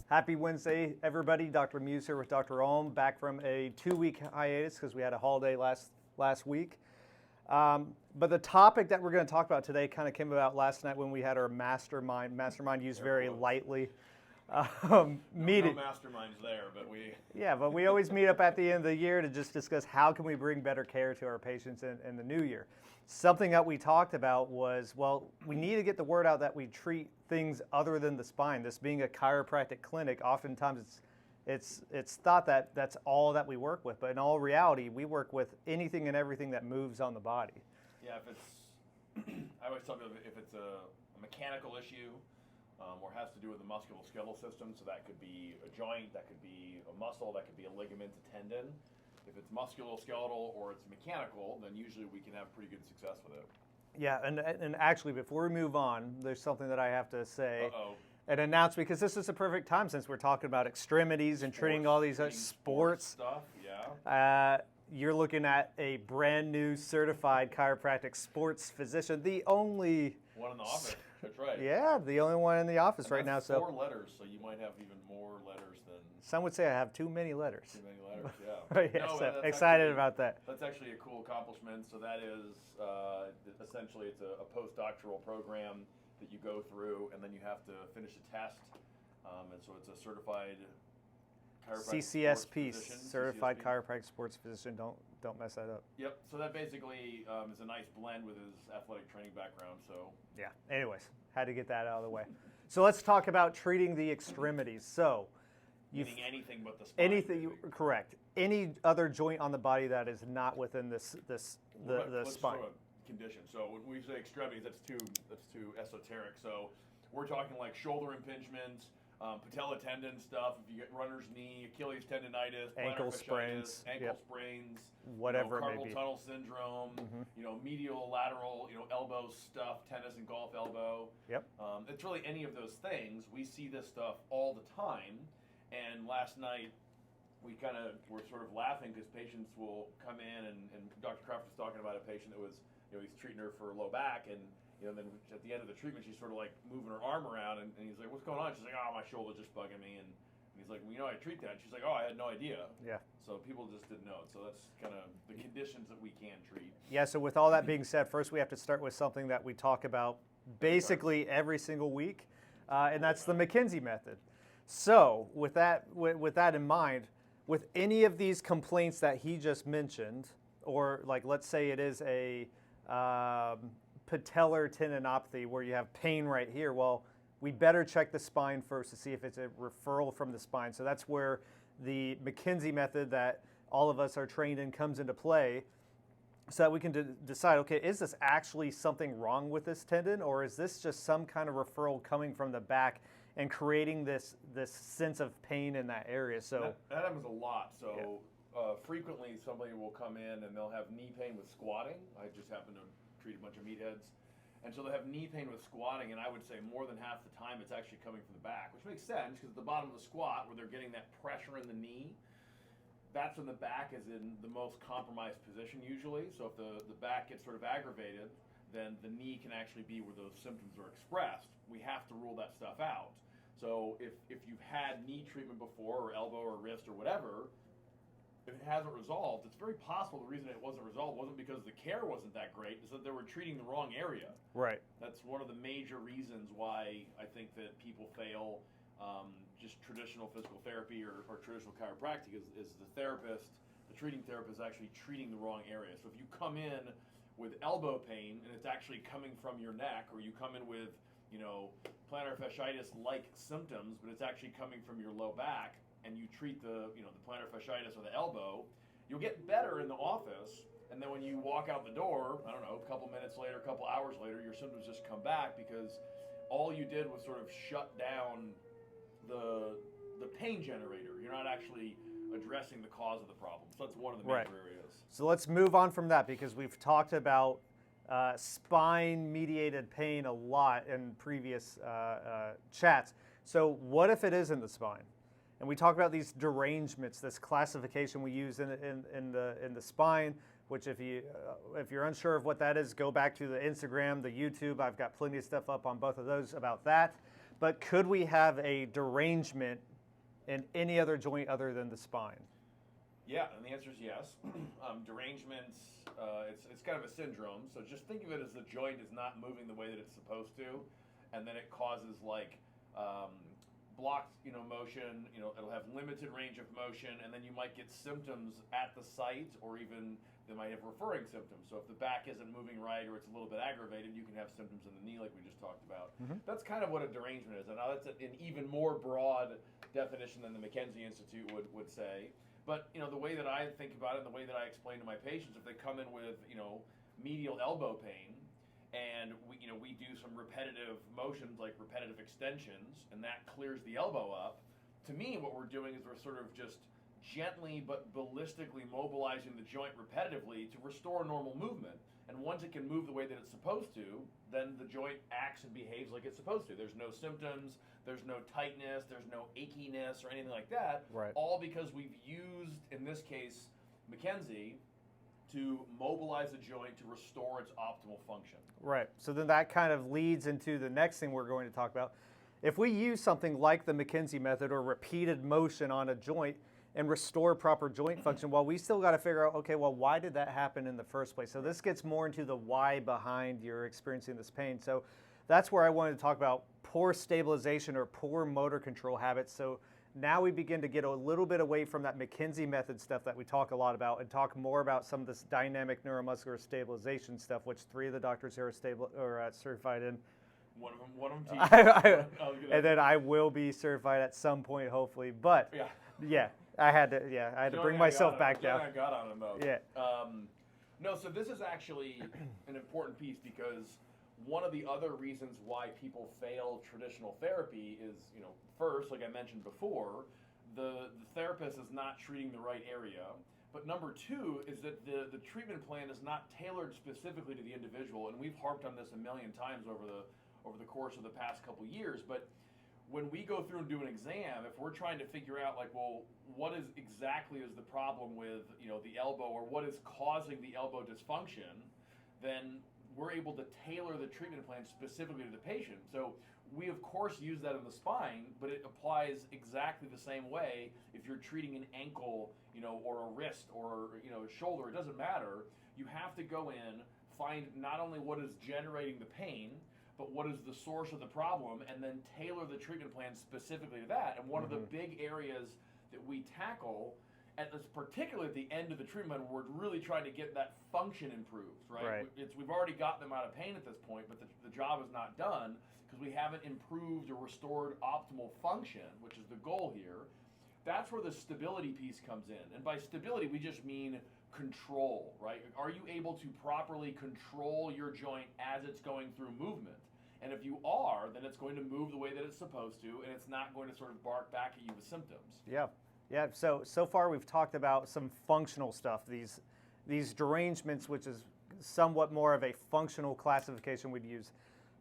Happy Wednesday, everybody. Dr. Muse here with Dr. Ulm, back from a 2-week hiatus because we had a holiday last week. But the topic that we're going to talk about today kind of came about last night when we had our mastermind. Mastermind used very lightly. Meeting. No masterminds there, but we... Yeah, but we always meet up at the end of the year to just discuss how can we bring better care to our patients in the new year. Something that we talked about was, well, we need to get the word out that we treat things other than the spine. This being a chiropractic clinic, oftentimes it's thought that that's all that we work with, but in all reality, we work with anything and everything that moves on the body. Yeah, if it's, I always tell people if it's a mechanical issue or has to do with the musculoskeletal system, so that could be a joint, that could be a muscle, that could be a ligament, a tendon. If it's musculoskeletal or it's mechanical, then usually we can have pretty good success with it. Yeah, and actually, before we move on, there's something that I have to say. Uh-oh. And announce, because this is a perfect time since we're talking about extremities and treating all these sports stuff. Yeah. You're looking at a brand new certified chiropractic sports physician, the only one in the office. That's right. Yeah, the only one in the office and right now. So 4 letters, so you might have even more letters than. Some would say I have too many letters. Too many letters, yeah. Yes, no, excited about that. That's actually a cool accomplishment. So that is essentially it's a postdoctoral program that you go through, and then you have to finish a test, and so it's a certified chiropractic CCSP, certified CCSP. chiropractic sports physician. Don't mess that up. Yep. So that basically is a nice blend with his athletic training background. So yeah. Anyways, had to get that out of the way. So let's talk about treating the extremities. So meaning anything but the spine. Anything, correct. Any other joint on the body that is not within the spine. Sort of condition. So when we say extremities, that's too esoteric. So we're talking like shoulder impingements, patella tendon stuff. If you get runner's knee, Achilles tendonitis, ankle plantar sprains, fasciitis, ankle sprains, whatever it may carpal be. tunnel syndrome, medial, lateral, elbow stuff, tennis and golf elbow. Yep. It's really any of those things. We see this stuff all the time. And last night, we were sort of laughing because patients will come in, and Dr. Kraft was talking about a patient that was, he's treating her for low back, and then at the end of the treatment, she's sort of like moving her arm around, and he's like, "What's going on?" She's like, "Oh, my shoulder's just bugging me," and he's like, "Well, I treat that." And she's like, "Oh, I had no idea." Yeah. So people just didn't know it. So that's kind of the conditions that we can treat. Yeah. So with all that being said, first we have to start with something that we talk about basically every single week, and that's the McKinsey method. So with that in mind, with any of these complaints that he just mentioned, or like let's say it is a patellar tendinopathy where you have pain right here, well, we better check the spine first to see if it's a referral from the spine. So that's where the McKinsey method that all of us are trained in comes into play, so that we can decide, okay, is this actually something wrong with this tendon, or is this just some kind of referral coming from the back and creating this sense of pain in that area? So that happens a lot. So frequently somebody will come in and they'll have knee pain with squatting. I just happen to treat a bunch of meatheads. And so they have knee pain with squatting, and I would say more than half the time it's actually coming from the back, which makes sense because at the bottom of the squat where they're getting that pressure in the knee, that's when the back is in the most compromised position usually. So if the back gets sort of aggravated, then the knee can actually be where those symptoms are expressed. We have to rule that stuff out. So if you've had knee treatment before, or elbow or wrist or whatever, if it hasn't resolved, it's very possible the reason it wasn't resolved wasn't because the care wasn't that great, it's that they were treating the wrong area. Right. That's one of the major reasons why I think that people fail just traditional physical therapy or traditional chiropractic is the treating therapist actually treating the wrong area. So if you come in with elbow pain and it's actually coming from your neck, or you come in with plantar fasciitis-like symptoms, but it's actually coming from your low back, and you treat the plantar fasciitis or the elbow, you'll get better in the office, and then when you walk out the door, I don't know, a couple minutes later, a couple hours later, your symptoms just come back because all you did was sort of shut down the pain generator. You're not actually addressing the cause of the problem. So that's one of the major areas. So let's move on from that, because we've talked about spine-mediated pain a lot in previous chats. So what if it is in the spine? And we talk about these derangements, this classification we use in the spine which if you're unsure of what that is, go back to the Instagram, the YouTube. I've got plenty of stuff up on both of those about that. But could we have a derangement in any other joint other than the spine? Yeah, and the answer is yes. Derangements, it's kind of a syndrome. So just think of it as the joint is not moving the way that it's supposed to, and then it causes like blocked, motion. It'll have limited range of motion, and then you might get symptoms at the site, or even they might have referring symptoms. So if the back isn't moving right, or it's a little bit aggravated, you can have symptoms in the knee, like we just talked about. Mm-hmm. That's kind of what a derangement is, and now that's an even more broad definition than the McKenzie Institute would say. But the way that I think about it, and the way that I explain to my patients, if they come in with medial elbow pain, and we do some repetitive motions like repetitive extensions, and that clears the elbow up. To me, what we're doing is we're sort of just gently but ballistically mobilizing the joint repetitively to restore normal movement. And once it can move the way that it's supposed to, then the joint acts and behaves like it's supposed to. There's no symptoms, there's no tightness, there's no achiness or anything like that. Right. All because we've used, in this case, McKenzie, to mobilize the joint to restore its optimal function. Right. So then that kind of leads into the next thing we're going to talk about. If we use something like the McKenzie method or repeated motion on a joint and restore proper joint function, well, we still got to figure out, okay, well, why did that happen in the first place? So this gets more into the why behind you're experiencing this pain. So that's where I wanted to talk about poor stabilization or poor motor control habits. So now we begin to get a little bit away from that McKenzie method stuff that we talk a lot about and talk more about some of this dynamic neuromuscular stabilization stuff, which 3 of the doctors here are certified in. One of them teaches. And then I will be certified at some point, hopefully. But yeah, I had to bring myself back down. I got on him though. Yeah. No, so this is actually an important piece, because one of the other reasons why people fail traditional therapy is, first, like I mentioned before, the therapist is not treating the right area. But number 2 is that the treatment plan is not tailored specifically to the individual, and we've harped on this a million times over the course of the past couple years. But when we go through and do an exam, if we're trying to figure out, like, well, what is the problem with the elbow, or what is causing the elbow dysfunction, then we're able to tailor the treatment plan specifically to the patient. So we of course use that in the spine, but it applies exactly the same way if you're treating an ankle, or a wrist, or a shoulder. It doesn't matter. You have to go in, find not only what is generating the pain, but what is the source of the problem, and then tailor the treatment plan specifically to that. And one of the big areas that we tackle, particularly at the end of the treatment, we're really trying to get that function improved, right? We've already got them out of pain at this point, but the job is not done because we haven't improved or restored optimal function, which is the goal here. That's where the stability piece comes in. And by stability, we just mean control, right? Are you able to properly control your joint as it's going through movement? And if you are, then it's going to move the way that it's supposed to, and it's not going to sort of bark back at you with symptoms. Yeah. So far we've talked about some functional stuff. These derangements, which is somewhat more of a functional classification we'd use.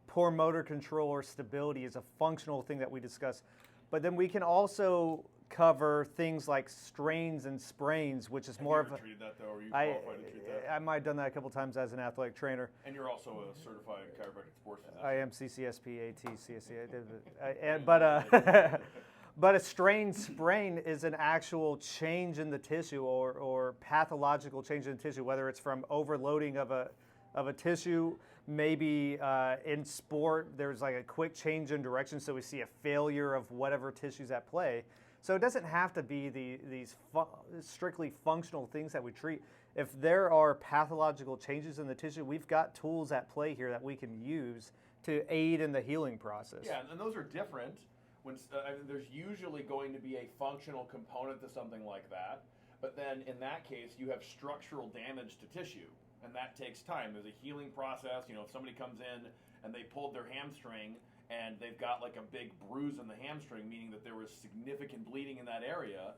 Poor motor control or stability is a functional thing that we discuss. But then we can also cover things like strains and sprains, which is more of a... Have you ever treated that, though? Are you qualified to treat that? I might have done that a couple times as an athletic trainer. And you're also a certified chiropractic sports physician. I am CCSP, AT, CSC. But a strain sprain is an actual change in the tissue or pathological change in the tissue, whether it's from overloading of a tissue. Maybe in sport, there's like a quick change in direction, so we see a failure of whatever tissue's at play. So it doesn't have to be these strictly functional things that we treat. If there are pathological changes in the tissue, we've got tools at play here that we can use to aid in the healing process. Yeah, and those are different. There's usually going to be a functional component to something like that, but then in that case, you have structural damage to tissue, and that takes time. There's a healing process. If somebody comes in and they pulled their hamstring, and they've got like a big bruise in the hamstring, meaning that there was significant bleeding in that area,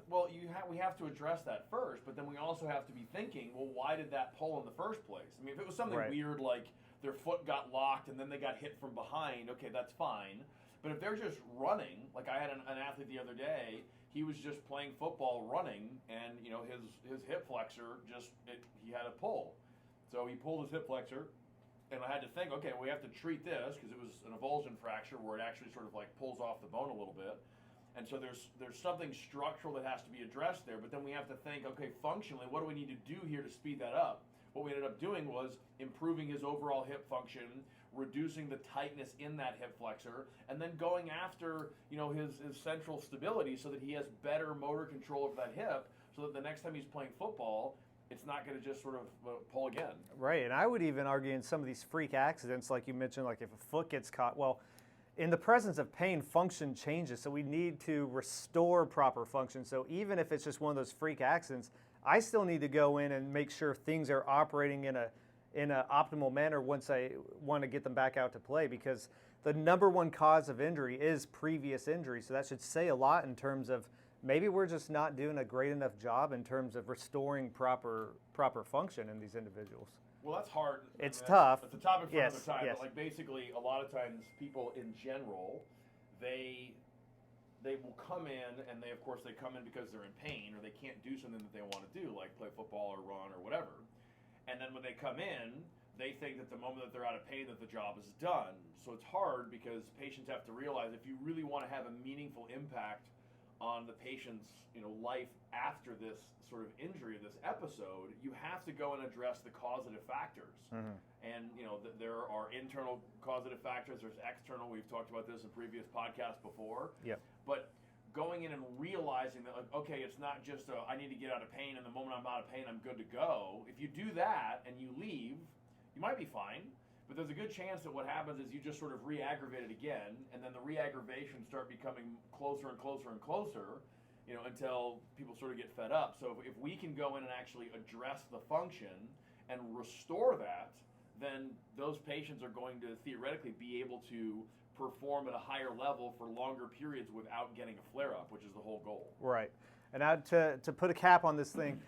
well, we have to address that first, but then we also have to be thinking, well, why did that pull in the first place? I mean, if it was something weird like their foot got locked and then they got hit from behind, okay, that's fine. But if they're just running, like I had an athlete the other day, he was just playing football, running, and his hip flexor he had a pull, so he pulled his hip flexor, and I had to think, okay, we have to treat this because it was an avulsion fracture where it actually sort of like pulls off the bone a little bit, and so there's something structural that has to be addressed there. But then we have to think, okay, functionally, what do we need to do here to speed that up? What we ended up doing was improving his overall hip function, reducing the tightness in that hip flexor, and then going after his central stability so that he has better motor control over that hip, so that the next time he's playing football, it's not going to just sort of pull again. Right, and I would even argue in some of these freak accidents, like you mentioned, like if a foot gets caught, well, in the presence of pain, function changes, so we need to restore proper function. So even if it's just one of those freak accidents, I still need to go in and make sure things are operating in an optimal manner once I want to get them back out to play, because the number one cause of injury is previous injury. So that should say a lot in terms of maybe we're just not doing a great enough job in terms of restoring proper function in these individuals. Well, that's hard. It's tough. It's a topic for Yes, another time. yes. But like basically, a lot of times people in general, they will come in, and they come in because they're in pain or they can't do something that they want to do, like play football or run or whatever. And then when they come in, they think that the moment that they're out of pain that the job is done. So it's hard because patients have to realize if you really want to have a meaningful impact on the patient's life after this sort of injury, this episode, you have to go and address the causative factors. Mm-hmm. And there are internal causative factors, there's external. We've talked about this in previous podcasts before. Yep. But going in and realizing that, like, okay, it's not just I need to get out of pain, and the moment I'm out of pain, I'm good to go. If you do that and you leave, you might be fine, but there's a good chance that what happens is you just sort of re-aggravate it again, and then the re-aggravation start becoming closer and closer and closer, until people sort of get fed up. So if we can go in and actually address the function and restore that, then those patients are going to theoretically be able to perform at a higher level for longer periods without getting a flare-up, which is the whole goal. Right. And to put a cap on this thing,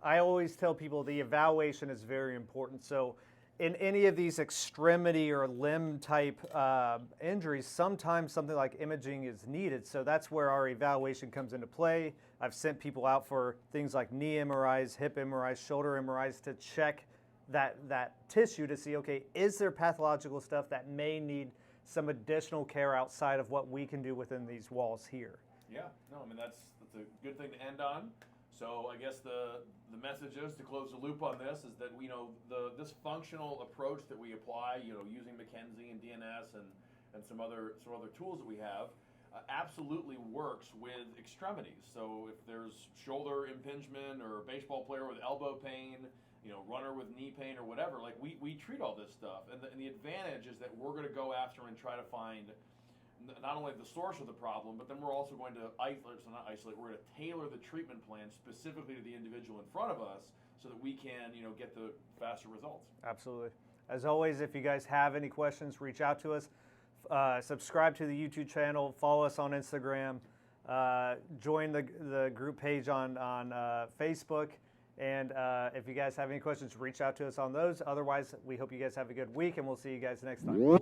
I always tell people the evaluation is very important. So in any of these extremity or limb type injuries, sometimes something like imaging is needed. So that's where our evaluation comes into play. I've sent people out for things like knee MRIs, hip MRIs, shoulder MRIs to check that tissue to see, okay, is there pathological stuff that may need some additional care outside of what we can do within these walls here? Yeah, no, I mean, that's a good thing to end on. So I guess the message is, to close the loop on this, is that this functional approach that we apply, using McKenzie and DNS and some other tools that we have, absolutely works with extremities. So if there's shoulder impingement or a baseball player with elbow pain, runner with knee pain or whatever, like we treat all this stuff. And the advantage is that we're going to go after and try to find not only the source of the problem, but then we're also going to we're going to tailor the treatment plan specifically to the individual in front of us so that we can, get the faster results. Absolutely. As always, if you guys have any questions, reach out to us. Subscribe to the YouTube channel, follow us on Instagram, join the group page on Facebook, and if you guys have any questions, reach out to us on those. Otherwise, we hope you guys have a good week, and we'll see you guys next time.